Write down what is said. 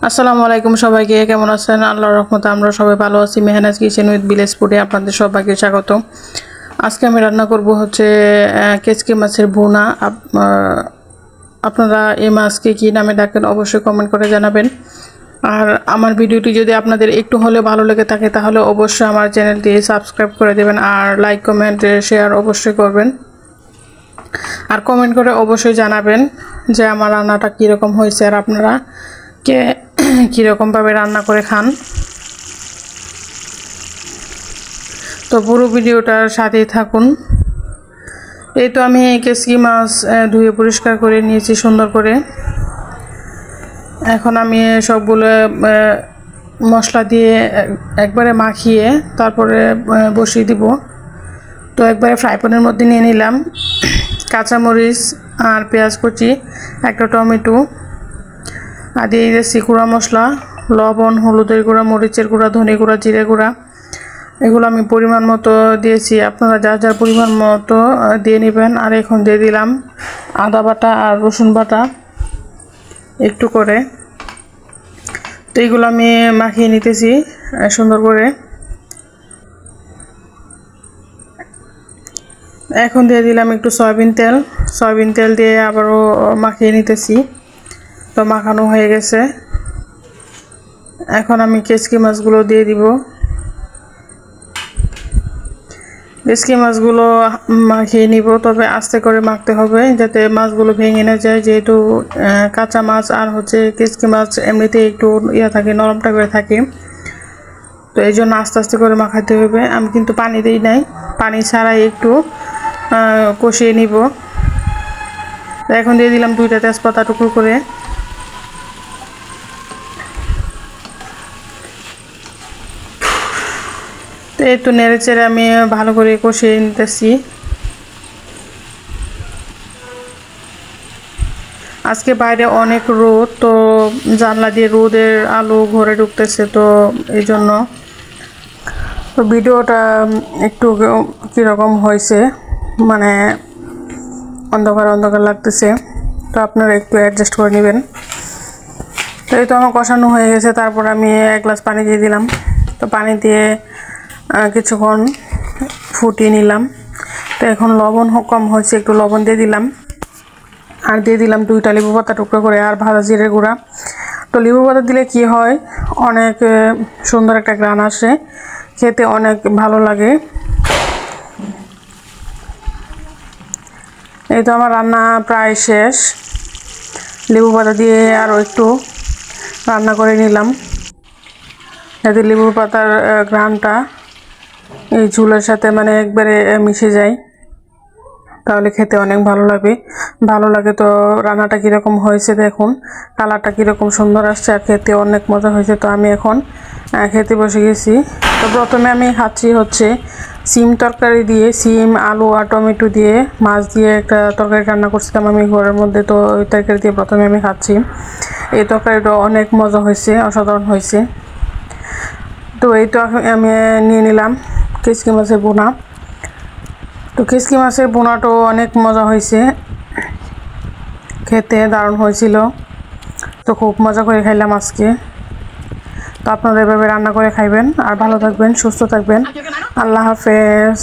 আসসালামু আলাইকুম সবাইকে, কেমন আছেন? আল্লাহর রহমতে আমরা সবাই ভালো আছি। মেহনাজ কিচেন উইথ ভিলেজ ফুডে আপনাদের সবাইকে স্বাগত। আজকে আমি রান্না করব হচ্ছে কেচকি মাছের ভুনা। আপনারা এই মাছকে কী নামে ডাকেন অবশ্যই কমেন্ট করে জানাবেন। আর আমার ভিডিওটি যদি আপনাদের একটু হলেও ভালো লেগে থাকে তাহলে অবশ্যই আমার চ্যানেলটি সাবস্ক্রাইব করে দেবেন আর লাইক কমেন্ট শেয়ার অবশ্যই করবেন। আর কমেন্ট করে অবশ্যই জানাবেন যে আমার রান্নাটা কীরকম হয়েছে আর আপনারা কে কীরকমভাবে রান্না করে খান। তো পুরো ভিডিওটার সাথেই থাকুন। এই তো আমি কেচকি মাছ ধুয়ে পরিষ্কার করে নিয়েছি সুন্দর করে। এখন আমি সবগুলো মশলা দিয়ে একবারে মাখিয়ে তারপরে বসিয়ে দিব। তো একবারে ফ্রাই প্যানের মধ্যে নিয়ে নিলাম কাঁচামরিচ আর পেঁয়াজ কুচি, একটা টমেটো, আর দিয়ে দিয়েছি গুঁড়া মশলা, লবণ, হলুদের গুঁড়া, মরিচের গুঁড়া, ধনে গুঁড়া, জিরে গুঁড়া। এগুলো আমি পরিমাণ মতো দিয়েছি, আপনারা যার যার পরিমাণ মতো দিয়ে নেবেন। আর এখন দিয়ে দিলাম আদা বাটা আর রসুন বাটা একটু করে। তো এইগুলো আমি মাখিয়ে নিতেছি সুন্দর করে। এখন দিয়ে দিলাম একটু সয়াবিন তেল দিয়ে আবারও মাখিয়ে নিতেছি। তো মাখানো হয়ে গেছে। এখন আমি কেচকি মাছগুলো দিয়ে দিব। কেচকি মাছগুলো মাখিয়ে নিব, তবে আস্তে করে মাখতে হবে যাতে মাছগুলো ভেঙে না যায়, যেহেতু কাঁচা মাছ আর হচ্ছে কেচকি মাছ এমনিতেই একটু থাকে, নরম টাইপের থাকে। তো এই জন্য আস্তে আস্তে করে মাখাতে হবে। আমি কিন্তু পানি দিই নাই, পানি ছাড়াই একটু কষিয়ে নিব। এখন দিয়ে দিলাম 2টা তেজপাতা টুকরো করে। তো এই তো নেড়ে চেড়ে আমি ভালো করে কষিয়ে নিতেছি। আজকে বাইরে অনেক রোদ, তো জানলা দিয়ে রোদের আলো ঘরে ঢুকতেছে, তো এই জন্য তো ভিডিওটা একটু কীরকম হয়েছে, মানে অন্ধকার অন্ধকার লাগতেছে, তো আপনারা একটু অ্যাডজাস্ট করে নেবেন। তো এই তো আমার কষানো হয়ে গেছে। তারপর আমি 1 গ্লাস পানি দিয়ে দিলাম। তো পানি দিয়ে কিছুক্ষণ ফুটিয়ে নিলাম। তো এখন লবণ কম হয়েছে, একটু লবণ দিয়ে দিলাম। আর দিয়ে দিলাম 2টা লেবু পাতা টুকরো করে আর ভাজা জিরে গুঁড়া। তো লেবু পাতা দিলে কি হয়, অনেক সুন্দর একটা ঘ্রাণ আসে, খেতে অনেক ভালো লাগে। এই তো আমার রান্না প্রায় শেষ। লেবু পাতা দিয়ে আরও একটু রান্না করে নিলাম যাতে লেবু পাতার ঘ্রাণটা এই ঝোলের সাথে মানে একবারে মিশে যায়, তাহলে খেতে অনেক ভালো লাগে। তো রান্নাটা কীরকম হয়েছে দেখুন, কালারটা কীরকম সুন্দর আসছে আর খেতে অনেক মজা হয়েছে। তো আমি এখন খেতে বসে গেছি। তো প্রথমে আমি খাচ্ছি হচ্ছে সিম তরকারি দিয়ে, সিম, আলু আর টমেটো দিয়ে মাছ দিয়ে একটা তরকারি রান্না করছিলাম আমি ঘরের মধ্যে। তো ওই তরকারি দিয়ে প্রথমে আমি খাচ্ছি। এই তরকারিটা অনেক মজা হয়েছে, অসাধারণ হয়েছে। তো এই তো আমি নিয়ে নিলাম কেচকি মাছের বোনা। তো কেচকি মাছের বোনাটাও অনেক মজা হয়েছে, খেতে দারুণ হয়েছিল। তো খুব মজা করে খাইলাম আজকে। তো আপনারা এভাবে রান্না করে খাইবেন আর ভালো থাকবেন, সুস্থ থাকবেন। আল্লাহ হাফেজ।